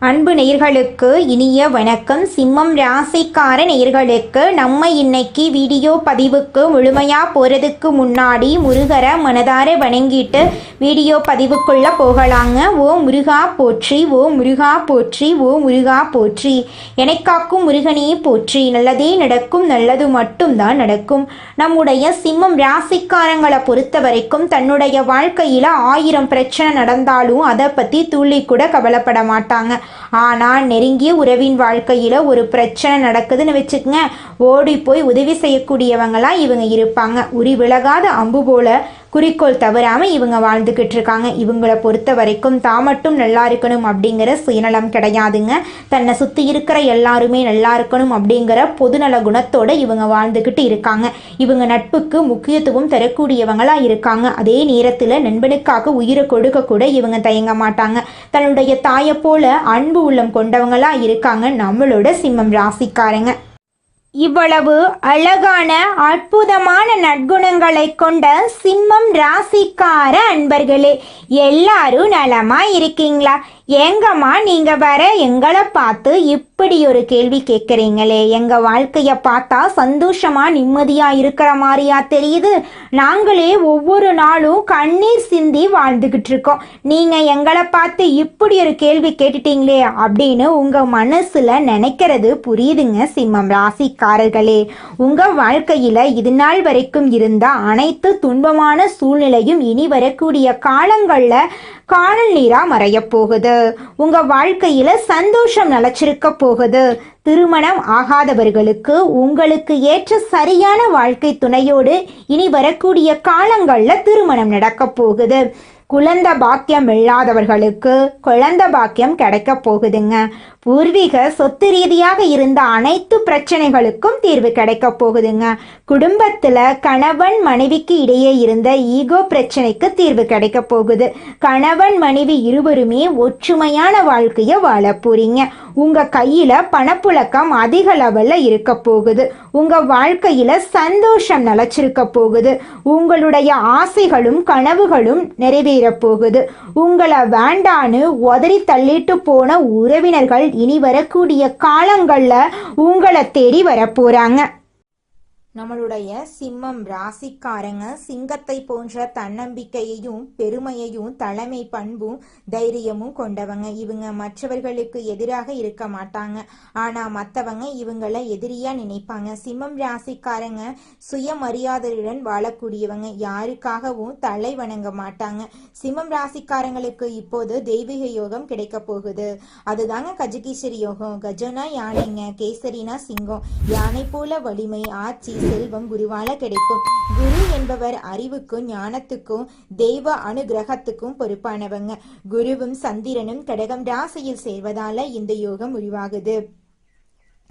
அன்பு நேயர்களுக்கு இனிய வணக்கம். சிம்மம் ராசிக்கார நேயர்களுக்கு நம்ம இன்னைக்கு வீடியோ பதிவுக்கு முழுமையாக போகிறதுக்கு முன்னாடி முருகரை மனதார வணங்கிட்டு வீடியோ பதிவுக்குள்ளே போகலாங்க. ஓ முருகா போற்றி, ஓ முருகா போற்றி, ஓ முருகா போற்றி, எனக்காக்கும் முருகனே போற்றி. நல்லதே நடக்கும், நல்லது மட்டும்தான் நடக்கும். நம்முடைய சிம்மம் ராசிக்காரங்களை பொறுத்த வரைக்கும் தன்னுடைய வாழ்க்கையில் 1000 பிரச்சனை நடந்தாலும் அதை பற்றி துள்ளி கூட கவலைப்பட மாட்டாங்க. ஆனால் நெருங்கிய உறவின் வாழ்க்கையில் ஒரு பிரச்சனை நடக்குதுன்னு வச்சுக்கங்க, ஓடி போய் உதவி செய்யக்கூடியவங்களாம் இவங்க இருப்பாங்க. உரி விலகாத அம்பு போல குறிக்கோள் தவறாமல் இவங்க வாழ்ந்துக்கிட்டு இருக்காங்க. இவங்களை பொறுத்த வரைக்கும் தான் மட்டும் நல்லா இருக்கணும் அப்படிங்கிற சுயநலம் கிடையாதுங்க. தன்னை சுற்றி இருக்கிற எல்லாருமே நல்லா இருக்கணும் அப்படிங்கிற பொதுநல குணத்தோடு இவங்க வாழ்ந்துக்கிட்டு இருக்காங்க. இவங்க நட்புக்கு முக்கியத்துவம் தரக்கூடியவங்களாக இருக்காங்க. அதே நேரத்தில் நண்பனுக்காக உயிரை கொடுக்க கூட இவங்க தயங்க மாட்டாங்க. தன்னுடைய தாயை போல அன்பு உள்ளம் கொண்டவங்களாக இருக்காங்க நம்மளோட சிம்மம் ராசிக்காரங்க. இவ்வளவு அழகான அற்புதமான நற்குணங்களை கொண்ட சிம்மம் ராசிக்கார அன்பர்களே, எல்லாரும் நலமா இருக்கீங்களா? எங்கம்மா நீங்க வர எங்களை பார்த்து இப்படி ஒரு கேள்வி கேட்குறீங்களே? எங்க வாழ்க்கைய பார்த்தா சந்தோஷமா நிம்மதியா இருக்கிற மாதிரியா தெரியுது. நாங்களே ஒவ்வொரு நாளும் கண்ணீர் சிந்தி வாழ்ந்துகிட்டு இருக்கோம். நீங்க எங்களை பார்த்து இப்படி ஒரு கேள்வி கேட்டுட்டீங்களே அப்படின்னு உங்க மனசுல நினைக்கிறது புரியுதுங்க சிம்மம் ராசிக்காரர்களே. உங்க வாழ்க்கையில இது நாள் வரைக்கும் இருந்த அனைத்து துன்பமான சூழ்நிலையும் இனி வரக்கூடிய காலங்கள்ல காணல் நீரா மறைய போகுது. உங்க வாழ்க்கையில சந்தோஷம் நிலைச்சிருக்க போகுது. திருமணம் ஆகாதவர்களுக்கு உங்களுக்கு ஏற்ற சரியான வாழ்க்கை துணையோடு இனி வரக்கூடிய காலங்கள்ல திருமணம் நடக்க போகுது. குழந்தை பாக்கியம் இல்லாதவர்களுக்கு குழந்தை பாக்கியம் கிடைக்க போகுதுங்க. பூர்வீக சொத்து ரீதியாக இருந்த அனைத்து பிரச்சனைகளுக்கும் தீர்வு கிடைக்க போகுதுங்க. குடும்பத்தில் கணவன் மனைவிக்கு இடையே இருந்த ஈகோ பிரச்சனைக்கு தீர்வு கிடைக்க போகுது. கணவன் மனைவி இருவருமே ஒற்றுமையான வாழ்க்கையை வாழ போறீங்க. உங்க கையில பணப்புழக்கம் அதிக லெவல்ல இருக்க போகுது. உங்க வாழ்க்கையில சந்தோஷம் நிலைச்சிருக்க போகுது. உங்களுடைய ஆசைகளும் கனவுகளும் நிறைவேற போகுது. உங்களை வேண்டான்னு உதறி தள்ளிட்டு போன உறவினர்கள் இனி வரக்கூடிய காலங்கள்ல உங்களை தேடி வர போறாங்க. நம்மளுடைய சிம்மம் ராசிக்காரங்க சிங்கத்தை போன்ற தன்னம்பிக்கையையும் பெருமையையும் தலைமை பண்பும் தைரியமும் கொண்டவங்க. இவங்க மற்றவர்களுக்கு எதிராக இருக்க மாட்டாங்க. ஆனா மற்றவங்க இவங்களை எதிரியா நினைப்பாங்க. சிம்மம் ராசிக்காரங்க சுயமரியாதையுடன் வாழக்கூடியவங்க. யாருக்காகவும் தலை வணங்க மாட்டாங்க. சிம்மம் ராசிக்காரங்களுக்கு இப்போது தெய்வீக யோகம் கிடைக்க போகுது. அதுதாங்க கஜகேசரி யோகம். கஜனா யானைங்க, கேசரினா சிங்கம். யானை போல வலிமை, ஆட்சி, செல்வம் குருவால கிடைக்கும். குரு என்பவர் அறிவுக்கும் ஞானத்துக்கும் தெய்வ அனுகிரகத்துக்கும் பொறுப்பானவங்க. குருவும் சந்திரனும் கடகம் ராசியில் சேர்வதால இந்த யோகம் உருவாகுது.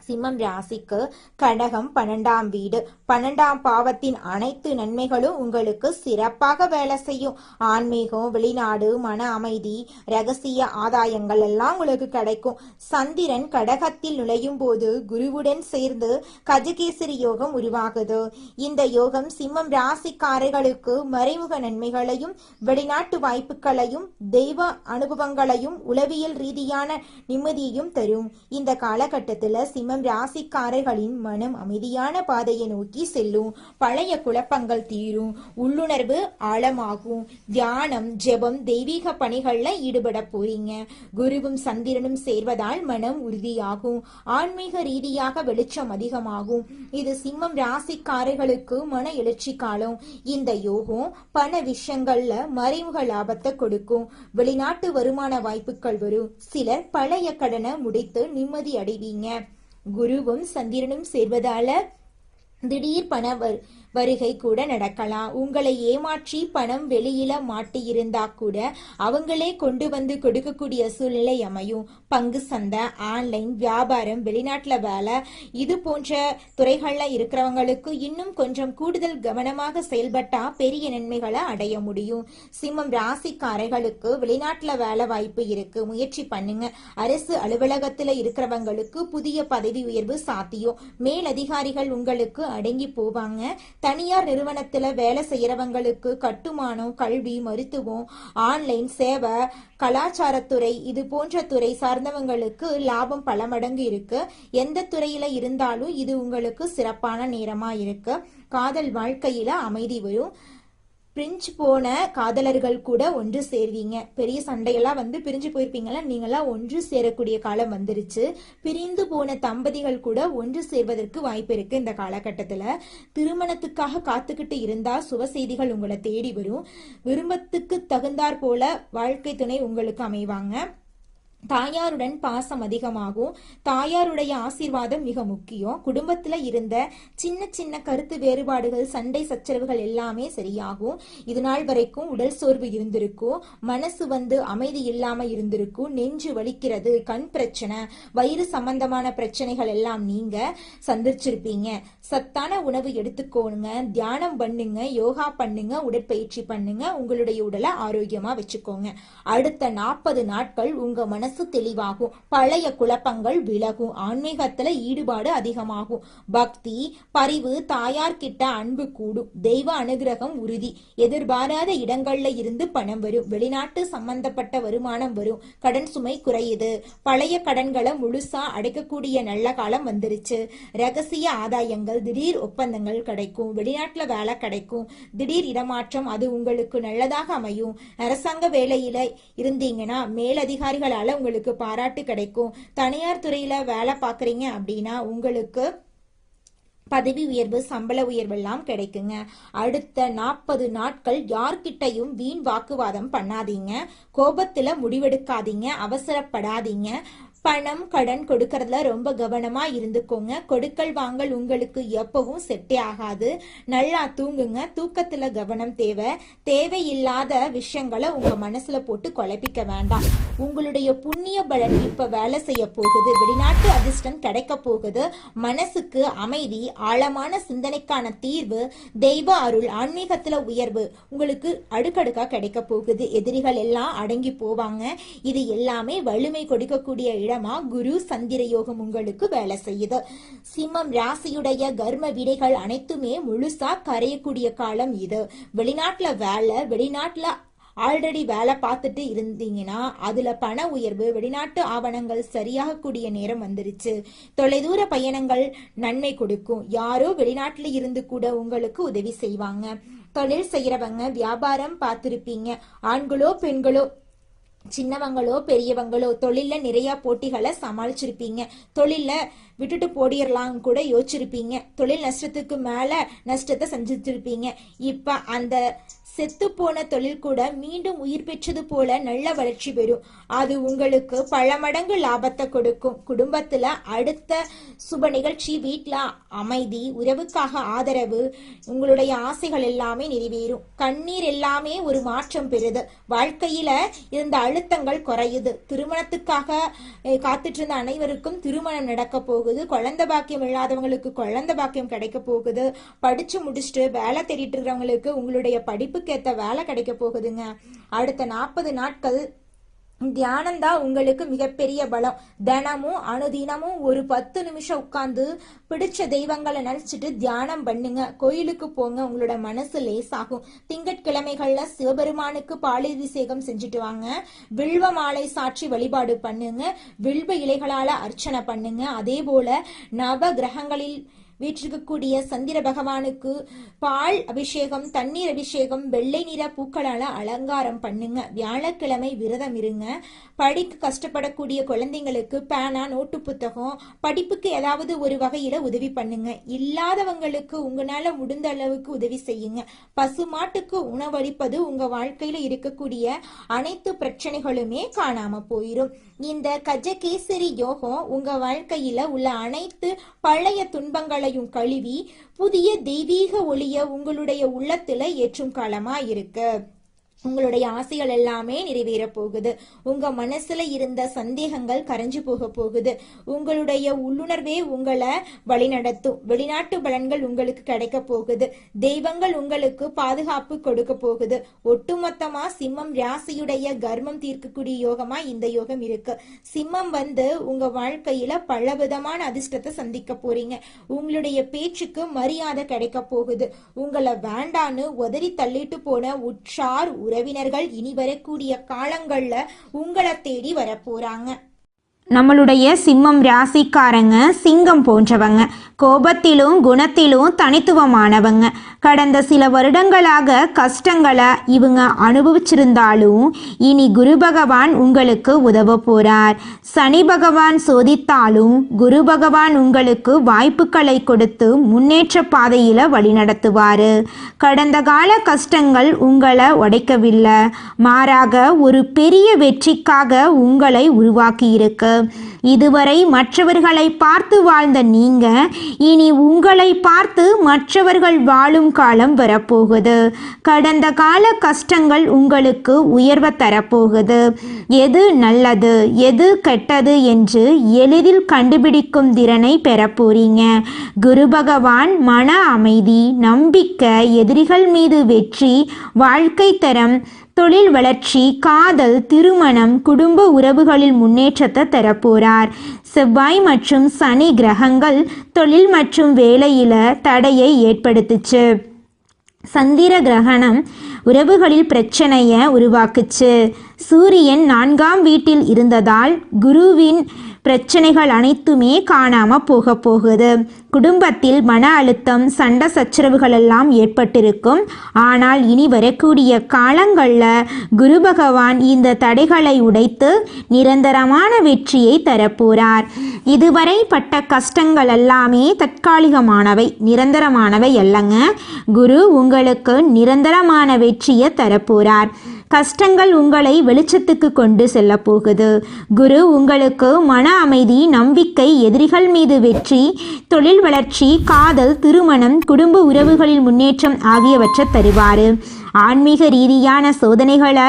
சிம்மம் ராசிக்கு கடகம் 12ஆம் வீடு. 12ஆம் பாவத்தின் அனைத்து நன்மைகளும் உங்களுக்கு சிறப்பாக வேலை செய்யும். ஆன்மீகம், வெளிநாடு, மன அமைதி, ரகசிய ஆதாயங்கள் எல்லாம் உங்களுக்கு கிடைக்கும். சந்திரன் கடகத்தில் நுழையும் போது குருவுடன் சேர்ந்து கஜகேசரி யோகம் உருவாகுது. இந்த யோகம் சிம்மம் ராசிக்காரர்களுக்கு மறைமுக நன்மைகளையும் வெளிநாட்டு வாய்ப்புகளையும் தெய்வ அனுபவங்களையும் உளவியல் ரீதியான நிம்மதியையும் தரும். இந்த காலகட்டத்தில் சிம்மம் ராசிக்காரர்களின் மனம் அமைதியான பாதையை நோக்கி செல்லும். பழைய குழப்பங்கள் தீரும். உள்ளுணர்வு ஆழமாகும். தியானம், ஜெபம், தெய்வீக பணிகள்ல ஈடுபட போறீங்க. குருவும் சந்திரனும் சேர்வதால் மனம் உறுதியாகும். ஆன்மீக ரீதியாக வெளிச்சம் அதிகமாகும். இது சிம்மம் ராசிக்காரர்களுக்கு மன எழுச்சி காலம். இந்த யோகம் பண விஷயங்கள்ல மறைமுக லாபத்தை கொடுக்கும். வெளிநாட்டு வருமான வாய்ப்புகள் வரும். சிலர் பழைய கடனை முடித்து நிம்மதி அடைவீங்க. குருவும் சந்திரனும் சேர்வதால திடீர் பண வருகை கூட நடக்கலாம். உங்களை ஏமாற்றி பணம் வெளியில மாட்டியிருந்தா கூட அவங்களே கொண்டு வந்து கொடுக்கக்கூடிய சூழ்நிலை அமையும். பங்கு சந்தை, ஆன்லைன் வியாபாரம், வெளிநாட்டுல வேலை, இது போன்ற துறைகள்ல இருக்கிறவங்களுக்கு இன்னும் கொஞ்சம் கூடுதல் கவனமாக செயல்பட்டா பெரிய நன்மைகளை அடைய முடியும். சிம்மம் ராசிக்காரர்களுக்கு வெளிநாட்டுல வேலை வாய்ப்பு இருக்கு, முயற்சி பண்ணுங்க. அரசு அலுவலகத்துல இருக்கிறவங்களுக்கு புதிய பதவி உயர்வு சாத்தியம். மேலதிகாரிகள் உங்களுக்கு அடங்கி போவாங்க. தனியார் நிறுவனத்துல வேலை செய்யறவங்களுக்கு கட்டுமானம், கல்வி, மருத்துவம், ஆன்லைன் சேவை, கலாச்சாரத்துறை இது போன்ற துறை சார்ந்தவங்களுக்கு லாபம் பல மடங்கு இருக்கு. எந்த துறையில இருந்தாலும் இது உங்களுக்கு சிறப்பான நேரமா இருக்கு. காதல் வாழ்க்கையில அமைதி வரும். பிரிஞ்சு போன காதலர்கள் கூட ஒன்று சேர்வீங்க. பெரிய சண்டையெல்லாம் பிரிஞ்சு போயிருப்பீங்களா, நீங்களாம் ஒன்று சேரக்கூடிய காலம் வந்துருச்சு. பிரிந்து போன தம்பதிகள் கூட ஒன்று சேர்வதற்கு வாய்ப்பு இருக்கு. இந்த காலகட்டத்துல திருமணத்துக்காக காத்துக்கிட்டு இருந்தா சுப செய்திகள் உங்களை தேடி வரும். விரும்பத்துக்கு தகுந்தாற் போல வாழ்க்கை துணை உங்களுக்கு அமைவாங்க. தாயாருடன் பாசம் அதிகமாகும். தாயாருடைய ஆசீர்வாதம் மிக முக்கியம். குடும்பத்துல இருந்த சின்ன சின்ன கருத்து வேறுபாடுகள், சண்டை சச்சரவுகள் எல்லாமே சரியாகும். இது நாள் வரைக்கும் உடல் சோர்வு இருந்திருக்கும். மனசு அமைதி இல்லாம இருந்திருக்கும். நெஞ்சு வலிக்கிறது, கண் பிரச்சனை, வயிறு சம்பந்தமான பிரச்சனைகள் எல்லாம் நீங்க சந்திச்சிருப்பீங்க. சத்தான உணவு எடுத்துக்கோங்க, தியானம் பண்ணுங்க, யோகா பண்ணுங்க, உடற்பயிற்சி பண்ணுங்க. உங்களுடைய உடலை ஆரோக்கியமா வச்சுக்கோங்க. அடுத்த 40 நாட்கள் உங்க மனசு தெளிவாகும். பழைய குழப்பங்கள் விலகும். ஆன்மீகத்துல ஈடுபாடு அதிகமாகும். பக்தி, பரிவு, தாயார் கிட்ட அன்பு கூடும். தெய்வ அனுகிரகம் உறுதி. எதிர்பாராத இடங்கள்ல இருந்து பணம் வரும். வெளிநாட்டு சம்பந்தப்பட்ட வருமானம் வரும். கடன் சுமை குறையுது. பழைய கடன்களை முழுசா அடைக்கக்கூடிய நல்ல காலம் வந்துருச்சு. ரகசிய ஆதாயங்கள், திடீர் ஒப்பந்தங்கள் கிடைக்கும். வெளிநாட்டுல வேலை கிடைக்கும். திடீர் இடமாற்றம், அது உங்களுக்கு நல்லதாக அமையும். அரசாங்க வேலையில இருந்தீங்கன்னா மேலதிகாரிகளால உங்களுக்கு பாராட்டு கிடைக்கும். தனியார் துறையில வேலை பாக்குறீங்க அப்படின்னா உங்களுக்கு பதவி உயர்வு, சம்பள உயர்வு எல்லாம் கிடைக்குங்க. அடுத்த 40 நாட்கள் யார்கிட்டையும் வீண் வாக்குவாதம் பண்ணாதீங்க. கோபத்துல முடிவெடுக்காதீங்க. அவசரப்படாதீங்க. பணம், கடன் கொடுக்கறதுல ரொம்ப கவனமா இருந்துக்கோங்க. கொடுக்கல் வாங்கல் உங்களுக்கு எப்பவும் செட்டே ஆகாது. நல்லா தூங்குங்க. தூக்கத்துல கவனம் தேவை. தேவையில்லாத விஷயங்களை உங்க மனசுல போட்டு குழப்பிக்க வேண்டாம். உங்களுடைய புண்ணிய பலன் இப்ப வேலை செய்ய போகுது. வெளிநாட்டு அதிர்ஷ்டம் கிடைக்க போகுது. மனசுக்கு அமைதி, ஆழமான சிந்தனைக்கான தீர்வு, தெய்வ அருள், ஆன்மீகத்துல உயர்வு உங்களுக்கு அடுக்கடுக்கா கிடைக்க போகுது. எதிரிகள் எல்லாம் அடங்கி போவாங்க. இது எல்லாமே வலிமை கொடுக்கக்கூடிய இடம். குரு சந்திர யோகம் உங்களுக்கு வேலை செய்யுது. சிம்மம் ராசியுடைய கர்ம விடைகள் அனைத்துமே முழுசா கரையக்கூடிய காலம் இது. வெளிநாட்டுல வேலை, வெளிநாட்டுல ஆல்ரெடி வேலை பார்த்துட்டு இருந்தீங்கன்னா அதுல பண உயர்வு, வெளிநாட்டு ஆவணங்கள் சரியாக கூடிய நேரம் வந்துருச்சு. தொலைதூர பயணங்கள் நன்மை கொடுக்கும். யாரோ வெளிநாட்டுல இருந்து கூட உங்களுக்கு உதவி செய்வாங்க. தொழில் செய்யறவங்க, வியாபாரம் பார்த்திருப்பீங்க. ஆண்களோ பெண்களோ, சின்னவங்களோ பெரியவங்களோ தொழில நிறைய போட்டிகளை சமாளிச்சிருப்பீங்க. தொழில விட்டுட்டு போடிடலாம் கூட யோசிச்சிருப்பீங்க. தொழில் நஷ்டத்துக்கு மேல நஷ்டத்தை செஞ்சிருப்பீங்க. இப்ப அந்த செத்து போன தொழில் கூட மீண்டும் உயிர் பெற்றது போல நல்ல வளர்ச்சி பெறும். அது உங்களுக்கு பல மடங்கு லாபத்தை கொடுக்கும். குடும்பத்துல அடுத்த சுப நிகழ்ச்சி, வீட்டுல அமைதி, உறவுக்காக ஆதரவு, உங்களுடைய ஆசைகள் எல்லாமே நிறைவேறும். கண்ணீர் எல்லாமே ஒரு மாற்றம் பெறுது. வாழ்க்கையில இருந்த அழுத்தங்கள் குறையுது. திருமணத்துக்காக காத்துட்டு இருந்த அனைவருக்கும் திருமணம் நடக்க போகுது. குழந்தை பாக்கியம் இல்லாதவங்களுக்கு குழந்தை பாக்கியம் கிடைக்க போகுது. படிச்சு முடிச்சுட்டு வேலை தேடிட்டு இருக்கிறவங்களுக்கு உங்களுடைய படிப்பு ஏத்த வேலை கிடைக்க போகுதுங்க. அடுத்த 40 நாட்கள் தியானம் தான் உங்களுக்கு மிகப்பெரிய பலம். தினமும் அனுதினமும் ஒரு 10 நிமிஷம் உட்கார்ந்து பிடிச்ச தெய்வங்களை நினைச்சிட்டு தியானம் பண்ணுங்க. கோயிலுக்கு போங்க. உங்களோட மனசு லேசாகும். திங்கட்கிழமைகள்ல சிவபெருமானுக்கு பாலாபிஷேகம் செஞ்சுட்டு வாங்க. வில்வ மாலை சாற்றி வழிபாடு பண்ணுங்க. வில்வ இலைகளால அர்ச்சனை பண்ணுங்க. அதே போல நவ கிரகங்களில் வீற்றிருக்கக்கூடிய சந்திர பகவானுக்கு பால் அபிஷேகம், தண்ணீர் அபிஷேகம், வெள்ளை நிற பூக்களால அலங்காரம் பண்ணுங்க. வியாழக்கிழமை விரதம் இருங்க. படிக்க கஷ்டப்படக்கூடிய குழந்தைங்களுக்கு பேனா, நோட்டு புத்தகம், படிப்புக்கு ஏதாவது ஒரு வகையில உதவி பண்ணுங்க. இல்லாதவங்களுக்கு உங்களால முடிந்த அளவுக்கு உதவி செய்யுங்க. பசுமாட்டுக்கு உணவளிப்பது உங்க வாழ்க்கையில இருக்கக்கூடிய அனைத்து பிரச்சனைகளுமே காணாம போயிரும். இந்த கஜகேசரி யோகம் உங்க வாழ்க்கையில உள்ள அனைத்து பழைய துன்பங்களையும் கழுவி புதிய தெய்வீக ஒளிய உங்களுடைய உள்ளத்துல ஏற்றும் காலமா இருக்கு. உங்களுடைய ஆசைகள் எல்லாமே நிறைவேற போகுது. உங்க மனசுல இருந்த சந்தேகங்கள் கரைஞ்சு போக போகுது. உங்களுடைய உள்ளுணர்வே உங்களை வழிநடத்தும். வெளிநாட்டு பலன்கள் உங்களுக்கு கிடைக்க போகுது. தெய்வங்கள் உங்களுக்கு பாதுகாப்பு கொடுக்க போகுது. ஒட்டுமொத்தமா சிம்மம் ராசியுடைய கர்மம் தீர்க்கக்கூடிய யோகமா இந்த யோகம் இருக்கு. சிம்மம் உங்க வாழ்க்கையில பலவிதமான அதிர்ஷ்டத்தை சந்திக்க போறீங்க. உங்களுடைய பேச்சுக்கு மரியாதை கிடைக்க போகுது. உங்களை வேண்டான்னு உதறி தள்ளிட்டு போன உற்றார் உறவினர்கள் இனி வரக்கூடிய காலங்கள்ல உங்களை தேடி வரப்போறாங்க. நம்மளுடைய சிம்மம் ராசிக்காரங்க சிங்கம் போன்றவங்க. கோபத்திலும் குணத்திலும் தனித்துவமானவங்க. கடந்த சில வருடங்களாக கஷ்டங்களை இவங்க அனுபவிச்சிருந்தாலும் இனி குரு பகவான் உங்களுக்கு உதவ போறார். சனி பகவான் சோதித்தாலும் குரு பகவான் உங்களுக்கு வாய்ப்புகளை கொடுத்து முன்னேற்ற பாதையில வழிநடத்துவாரு. கடந்த கால கஷ்டங்கள் உங்களை உடைக்கவில்லை, மாறாக ஒரு பெரிய வெற்றிக்காக உங்களை உருவாக்கி இருக்கு. இதுவரை மற்றவர்களை பார்த்து வாழ்ந்த நீங்க இனி உங்களை பார்த்து மற்றவர்கள் வாழும் காலம் வரப்போகுது. கடந்த கால கஷ்டங்கள் உங்களுக்கு உயர்வை தரப்போகுது. எது நல்லது எது கெட்டது என்று எளிதில் கண்டுபிடிக்கும் திறனை பெறப்போறீங்க. குரு பகவான் மன அமைதி, நம்பிக்கை, எதிரிகள் மீது வெற்றி, வாழ்க்கை தரம், தொழில் வளர்ச்சி, காதல், திருமணம், குடும்ப உறவுகளில் முன்னேற்றத்தை தரப்போறார். செவ்வாய் மற்றும் சனி கிரகங்கள் தொழில் மற்றும் வேலையில தடையை ஏற்படுத்துச்சு. சந்திர கிரகணம் உறவுகளில் பிரச்சனையை உருவாக்குச்சு. சூரியன் 4ஆம் வீட்டில் இருந்ததால் குருவின் பிரச்சனைகள் அனைத்துமே காணாம போகுது. குடும்பத்தில் மன அழுத்தம், சண்டை சச்சரவுகள் எல்லாம் ஏற்பட்டிருக்கும். ஆனால் இனி வரக்கூடிய காலங்களில் குரு பகவான் இந்த தடைகளை உடைத்து நிரந்தரமான வெற்றியை தரப்போறார். இதுவரை பட்ட கஷ்டங்கள் எல்லாமே தற்காலிகமானவை, நிரந்தரமானவை அல்லங்க. குரு உங்களுக்கு நிரந்தரமான வெற்றியை தரப்போறார். கஷ்டங்கள் உங்களை வெளிச்சத்துக்கு கொண்டு செல்ல போகுது. குரு உங்களுக்கு மன அமைதி, நம்பிக்கை, எதிரிகள் மீது வெற்றி, தொழில் வளர்ச்சி, காதல், திருமணம், குடும்ப உறவுகளில் முன்னேற்றம் ஆகியவற்றை தருவார். ஆன்மீக ரீதியான சோதனைகளை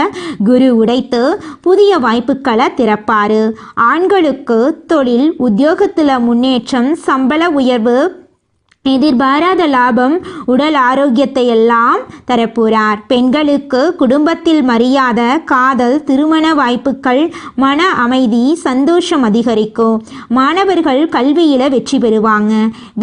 குரு உடைத்து புதிய வாய்ப்புகளை திறப்பாரு. ஆண்களுக்கு தொழில், உத்தியோகத்தில் முன்னேற்றம், சம்பள உயர்வு, எதிர்பாராத லாபம், உடல் ஆரோக்கியத்தை எல்லாம் தரப்போறார். பெண்களுக்கு குடும்பத்தில் மரியாதை, காதல், திருமண வாய்ப்புகள், மன அமைதி, சந்தோஷம் அதிகரிக்கும். மாணவர்கள் கல்வியில வெற்றி பெறுவாங்க.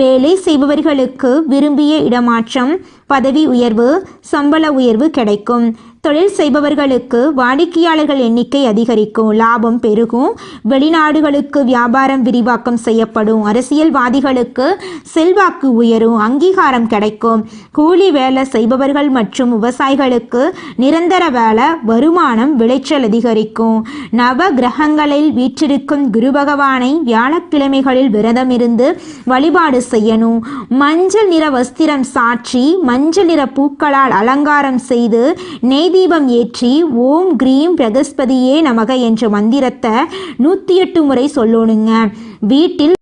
வேலை செய்பவர்களுக்கு விரும்பிய இடமாற்றம், பதவி உயர்வு, சம்பள உயர்வு கிடைக்கும். தொழில் செய்பவர்களுக்கு வாடிக்கையாளர்கள் எண்ணிக்கை அதிகரிக்கும், லாபம் பெருகும். வெளிநாடுகளுக்கு வியாபாரம் விரிவாக்கம் செய்யப்படும். அரசியல்வாதிகளுக்கு செல்வாக்கு உயரும், அங்கீகாரம் கிடைக்கும். கூலி வேலை செய்பவர்கள் மற்றும் விவசாயிகளுக்கு நிரந்தர வேலை, வருமானம், விளைச்சல் அதிகரிக்கும். நவ கிரகங்களில் வீற்றிருக்கும் குரு பகவானை வியாழக்கிழமைகளில் விரதம் இருந்து வழிபாடு செய்யணும். மஞ்சள் நிற வஸ்திரம் சாற்றி மஞ்சள் நிற பூக்களால் அலங்காரம் செய்து நெய் தீபம் ஏற்றி ஓம் கிரீம் பிரகஸ்பதியே நமக என்ற மந்திரத்தை 108 முறை சொல்லணுங்க. வீட்டில்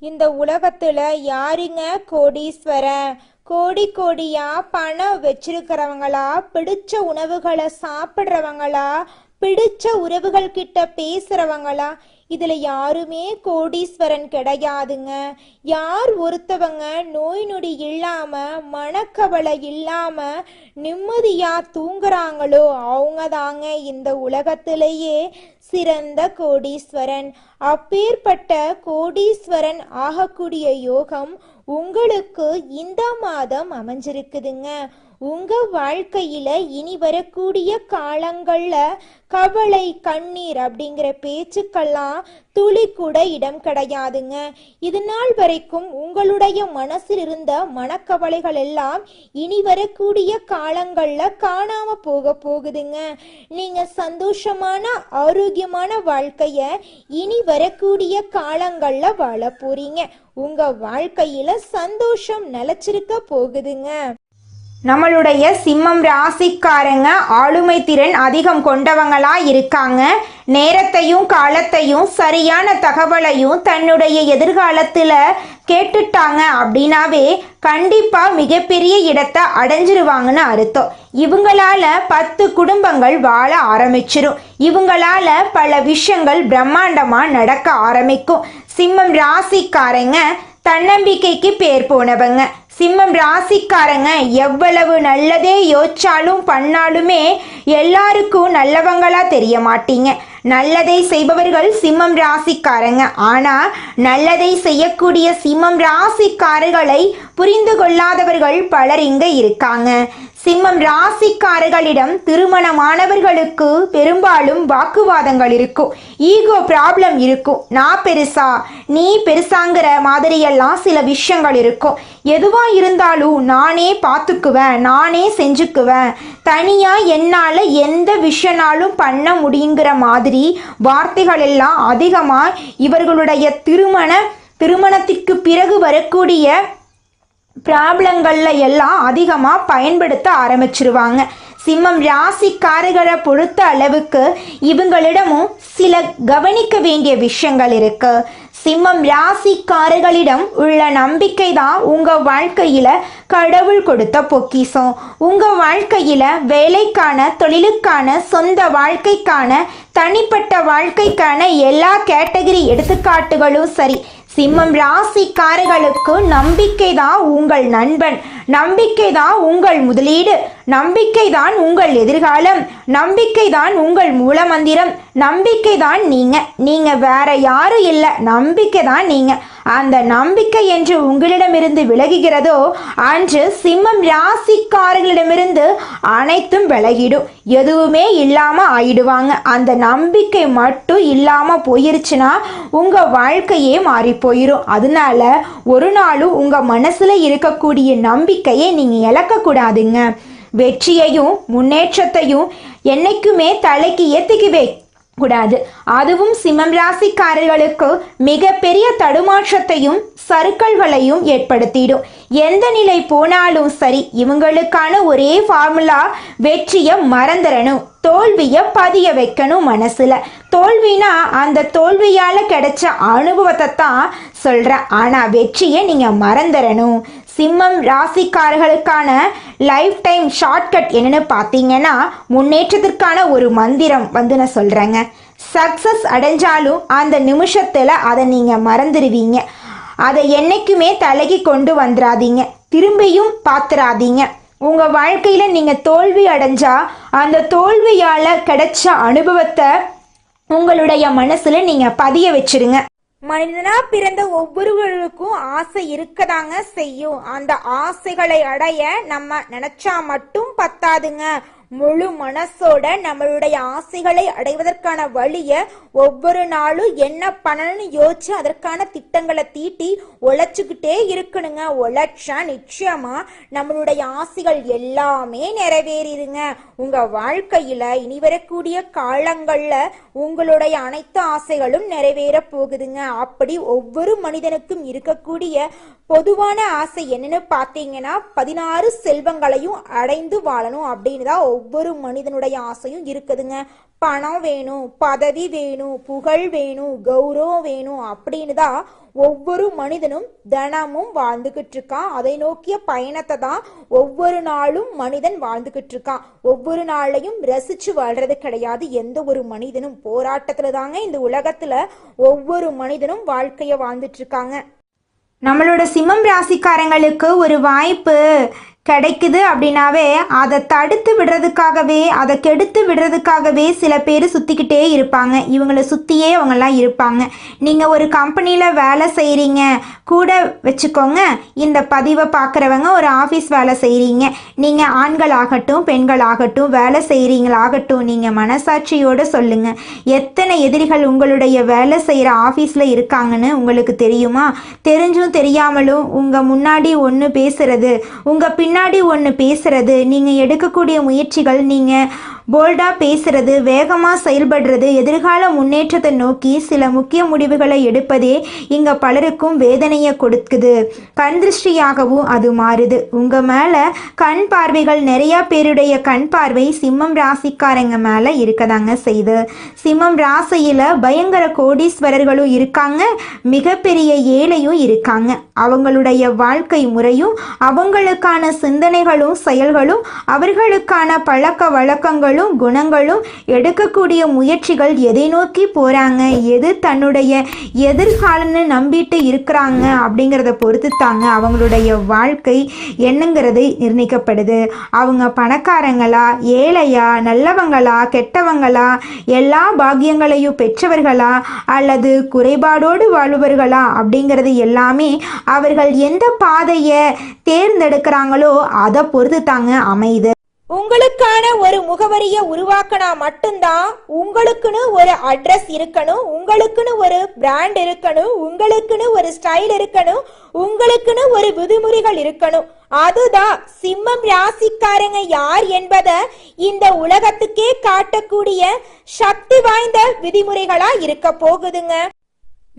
இந்த உலகத்துல யாருங்க கோடீஸ்வரன்? கோடி கோடியா பணம் வச்சிருக்கிறவங்களா, பிடிச்ச உணவுகளை சாப்பிட்றவங்களா, பிடிச்ச உறவுகள் கிட்ட பேசுறவங்களா? இதுல யாருமே கோடீஸ்வரன் கிடையாதுங்க. யார் ஒருத்தவங்க நோய் நொடி இல்லாம, மனக்கவலை இல்லாம நிம்மதியா தூங்குறாங்களோ அவங்க தாங்க இந்த உலகத்திலேயே சிறந்த கோடீஸ்வரன். அப்பேற்பட்ட கோடீஸ்வரன் ஆகக்கூடிய யோகம் உங்களுக்கு இந்த மாதம் அமைஞ்சிருக்குதுங்க. உங்க வாழ்க்கையில இனி வரக்கூடிய காலங்கள்ல கவலை, கண்ணீர் அப்படிங்கிற பேச்சுக்கெல்லாம் துளி கூட இடம் கிடையாதுங்க. இது நாள் வரைக்கும் உங்களுடைய மனசில் இருந்த மனக்கவலைகள் எல்லாம் இனி வரக்கூடிய காலங்கள்ல காணாம போகுதுங்க. நீங்க சந்தோஷமான, ஆரோக்கியமான வாழ்க்கைய இனி வரக்கூடிய காலங்கள்ல வாழ போறீங்க. உங்க வாழ்க்கையில சந்தோஷம் நிலைச்சிருக்க போகுதுங்க. நம்மளுடைய சிம்மம் ராசிக்காரங்க ஆளுமை திறன் அதிகம் கொண்டவங்களா இருக்காங்க. நேரத்தையும் காலத்தையும் சரியான தகவலையும் தன்னுடைய எதிர்காலத்தில் கேட்டுட்டாங்க அப்படின்னாவே கண்டிப்பாக மிகப்பெரிய இடத்தை அடைஞ்சிருவாங்கன்னு அர்த்தம். இவங்களால 10 குடும்பங்கள் வாழ ஆரம்பிச்சிரும். இவங்களால பல விஷயங்கள் பிரம்மாண்டமாக நடக்க ஆரம்பிக்கும். சிம்மம் ராசிக்காரங்க தன்னம்பிக்கைக்கு பேர் போனவங்க. சிம்மம் ராசிக்காரங்க எவ்வளவு நல்லதே யோசிச்சாலும் பண்ணாலுமே எல்லாருக்கும் நல்லவங்களா தெரிய மாட்டீங்க. நல்லதை செய்பவர்கள் சிம்மம் ராசிக்காரங்க. ஆனால் நல்லதை செய்யக்கூடிய சிம்மம் ராசிக்காரர்களை புரிந்து கொள்ளாதவர்கள் பலர் இங்கே இருக்காங்க. சிம்மம் ராசிக்காரர்களிடம் திருமணமானவர்களுக்கு பெரும்பாலும் வாக்குவாதங்கள் இருக்கும். ஈகோ ப்ராப்ளம் இருக்கும். நான் பெருசா நீ பெருசாங்கிற மாதிரியெல்லாம் சில விஷயங்கள் இருக்கும். எதுவாக இருந்தாலும் நானே பார்த்துக்குவேன், நானே செஞ்சுக்குவேன், தனியாக என்னால் எந்த விஷயனாலும் பண்ண முடியுங்கிற மாதிரி வார்த்தைகள் எல்லாம் அதிகமாக இவர்களுடைய திருமணத்திற்கு பிறகு வரக்கூடிய ப்ராப்ளங்களில் எல்லாம் அதிகமாக பயன்படுத்த ஆரம்பிச்சிருவாங்க. சிம்மம் ராசிக்காரர்களை பொறுத்த அளவுக்கு இவங்களிடமும் சில கவனிக்க வேண்டிய விஷயங்கள் இருக்கு. சிம்மம் ராசிக்காரர்களிடம் உள்ள நம்பிக்கை தான் உங்கள் வாழ்க்கையில் கடவுள் கொடுத்த பொக்கிஷம். உங்கள் வாழ்க்கையில் வேலைக்கான, தொழிலுக்கான, சொந்த வாழ்க்கைக்கான, தனிப்பட்ட வாழ்க்கைக்கான எல்லா கேட்டகரி எடுத்துக்காட்டுகளும் சரி, சிம்மம் ராசிக்காரர்களுக்கு நம்பிக்கை தான் உங்கள் நண்பன், நம்பிக்கை தான் உங்கள் முதலீடு, நம்பிக்கை தான் உங்கள் எதிர்காலம், நம்பிக்கை தான் உங்கள் மூலமந்திரம், நம்பிக்கை தான் நீங்க வேற யாரும் இல்லை, நம்பிக்கை தான் நீங்க. அந்த நம்பிக்கை என்று உங்களிடமிருந்து விலகுகிறதோ அன்று சிம்மம் ராசிக்காரர்களிடமிருந்து அனைத்தும் விலகிடும். எதுவுமே இல்லாமல் ஆயிடுவாங்க. அந்த நம்பிக்கை மட்டும் இல்லாமல் போயிருச்சுன்னா உங்கள் வாழ்க்கையே மாறி போயிடும். அதனால ஒரு நாளும் உங்கள் மனசில் இருக்கக்கூடிய நம்பிக்கையை நீங்கள் இழக்கக்கூடாதுங்க. வெற்றியையும் முன்னேற்றத்தையும் என்னைக்குமே தலைக்கு ஏற்றிக்கவே கூடாது. அதுவும் சிம்மம் ராசிக்காரர்களுக்கு மிகப்பெரிய தடுமாற்றத்தையும் சறுக்கல்களையும் ஏற்படுத்திடும். எந்த நிலை போனாலும் சரி, இவங்களுக்கான ஒரே ஃபார்முலா வெற்றியை மறந்துடணும், தோல்வியை பதிய வைக்கணும் மனசுல. தோல்வினா அந்த தோல்வியால கிடைச்ச அனுபவத்தை தான் சொல்றேன். ஆனா வெற்றியை நீங்க மறந்துடணும். சிம்மம் ராசிக்காரர்களுக்கான லைஃப் டைம் ஷார்ட்கட் என்னன்னு பார்த்தீங்கன்னா, முன்னேற்றத்திற்கான ஒரு மந்திரம் நான் சொல்கிறேங்க. சக்ஸஸ் அடைஞ்சாலும் அந்த நிமிஷத்தில் அதை நீங்கள் மறந்துடுவீங்க. அதை என்றைக்குமே தலைக்கு கொண்டு வந்துடாதீங்க, திரும்பியும் பார்த்துடாதீங்க. உங்கள் வாழ்க்கையில் நீங்கள் தோல்வி அடைஞ்சா அந்த தோல்வியால் கிடைச்ச அனுபவத்தை உங்களுடைய மனசில் நீங்கள் பதிய வச்சிருங்க. மனிதனா பிறந்த ஒவ்வொருவருக்கும் ஆசை இருக்கதாங்க செய்யும். அந்த ஆசைகளை அடைய நம்ம நினைச்சா மட்டும் பத்தாதுங்க. முழு மனசோட நம்மளுடைய ஆசைகளை அடைவதற்கான வழியை ஒவ்வொரு நாளும் என்ன பண்ணணும்னு யோசிச்சு அதற்கான திட்டங்களை தீட்டி உழைச்சுக்கிட்டே இருக்கணுங்க. உழைச்சா நிச்சயமா நம்மளுடைய ஆசைகள் எல்லாமே நிறைவேறிடுங்க. உங்க வாழ்க்கையில இனி வரக்கூடிய காலங்கள்ல உங்களுடைய அனைத்து ஆசைகளும் நிறைவேற போகுதுங்க. அப்படி ஒவ்வொரு மனிதனுக்கும் இருக்கக்கூடிய பொதுவான ஆசை என்னன்னு பார்த்தீங்கன்னா 16 செல்வங்களையும் அடைந்து வாழணும் அப்படின்னு தான் ஒவ்வொரு மனிதனுடைய ஆசையும் இருக்குதுங்க. பணம் வேணும், பதவி வேணும், புகழ் வேணும், கௌரவம் வேணும் அப்படின்னு தான் ஒவ்வொரு மனிதனும் தினமும் வாழ்ந்துகிட்டு இருக்கான். அதை நோக்கிய பயணத்தை தான் ஒவ்வொரு நாளும் மனிதன் வாழ்ந்துகிட்டு இருக்கான். ஒவ்வொரு நாளையும் ரசிச்சு வாழ்றது கிடையாது. எந்த ஒரு மனிதனும் போராட்டத்துல தாங்க இந்த உலகத்துல ஒவ்வொரு மனிதனும் வாழ்க்கைய வாழ்ந்துட்டு இருக்காங்க. நம்மளோட சிம்மம் ராசிக்காரங்களுக்கு ஒரு வாய்ப்பு கிடைக்குது அப்படின்னாவே அதை தடுத்து விடுறதுக்காகவே, அதை கெடுத்து விடுறதுக்காகவே சில பேர் சுற்றிக்கிட்டே இருப்பாங்க. இவங்களை சுற்றியே அவங்கெல்லாம் இருப்பாங்க. நீங்கள் ஒரு கம்பெனியில் வேலை செய்கிறீங்க கூட வச்சுக்கோங்க. இந்த பதிவை பார்க்குறவங்க ஒரு ஆஃபீஸ் வேலை செய்கிறீங்க. நீங்கள் ஆண்களாகட்டும் பெண்களாகட்டும் வேலை செய்கிறீங்களாகட்டும், நீங்கள் மனசாட்சியோடு சொல்லுங்கள். எத்தனை எதிரிகள் உங்களுடைய வேலை செய்கிற ஆஃபீஸில் இருக்காங்கன்னு உங்களுக்கு தெரியுமா? தெரிஞ்சும் தெரியாமலும் உங்கள் முன்னாடி ஒன்று பேசுறது, உங்கள் பின்னாடி ஒன்று பேசுறது, நீங்கள் எடுக்கக்கூடிய முயற்சிகள், நீங்கள் போல்டாக பேசுறது, வேகமாக செயல்படுறது, எதிர்கால முன்னேற்றத்தை நோக்கி சில முக்கிய முடிவுகளை எடுப்பதே இங்கே பலருக்கும் வேதனையை கொடுக்குது. கண் திருஷ்டியாகவும் அது மாறுது. உங்கள் மேலே கண் பார்வைகள், நிறையா பேருடைய கண் பார்வை சிம்மம் ராசிக்காரங்க மேலே இருக்கதாங்க செய்யுது. சிம்மம் ராசியில் பயங்கர கோடீஸ்வரர்களும் இருக்காங்க, மிகப்பெரிய ஏழையும் இருக்காங்க. அவங்களுடைய வாழ்க்கை முறையும் அவங்களுக்கான சிந்தனைகளும் செயல்களும் அவர்களுக்கான பழக்க வழக்கங்களும் குணங்களும் எடுக்கக்கூடிய முயற்சிகள் எதை நோக்கி போகிறாங்க, எது தன்னுடைய எதிர்காலம்னு நம்பிட்டு இருக்கிறாங்க அப்படிங்கிறத பொறுத்து தாங்க அவங்களுடைய வாழ்க்கை என்னங்கிறது நிர்ணயிக்கப்படுது. அவங்க பணக்காரங்களா, ஏழையா, நல்லவங்களா, கெட்டவங்களா, எல்லா பாக்கியங்களையும் பெற்றவர்களா அல்லது குறைபாடோடு வாழ்பவர்களா அப்படிங்கிறது எல்லாமே அவர்கள் எந்த பாதையை தேர்ந்தெடுக்கிறாங்களோ அதை பொறுத்து தாங்க அமையுது. உங்களுக்கான ஒரு முகவரியை உருவாக்கினா மட்டும்தான் உங்களுக்குன்னு ஒரு அட்ரஸ் இருக்கணும், உங்களுக்குன்னு ஒரு பிராண்ட் இருக்கணும், உங்களுக்குன்னு ஒரு ஸ்டைல் இருக்கணும், உங்களுக்குன்னு ஒரு விதிமுறைகள் இருக்கணும். அதுதான் சிம்மம் ராசிக்காரங்க யார் என்பதை இந்த உலகத்துக்கே காட்டக்கூடிய சக்தி வாய்ந்த விதிமுறைகளா இருக்க போகுதுங்க.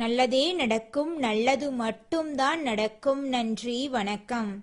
நல்லதே நடக்கும், நல்லது மட்டும்தான் நடக்கும். நன்றி, வணக்கம்.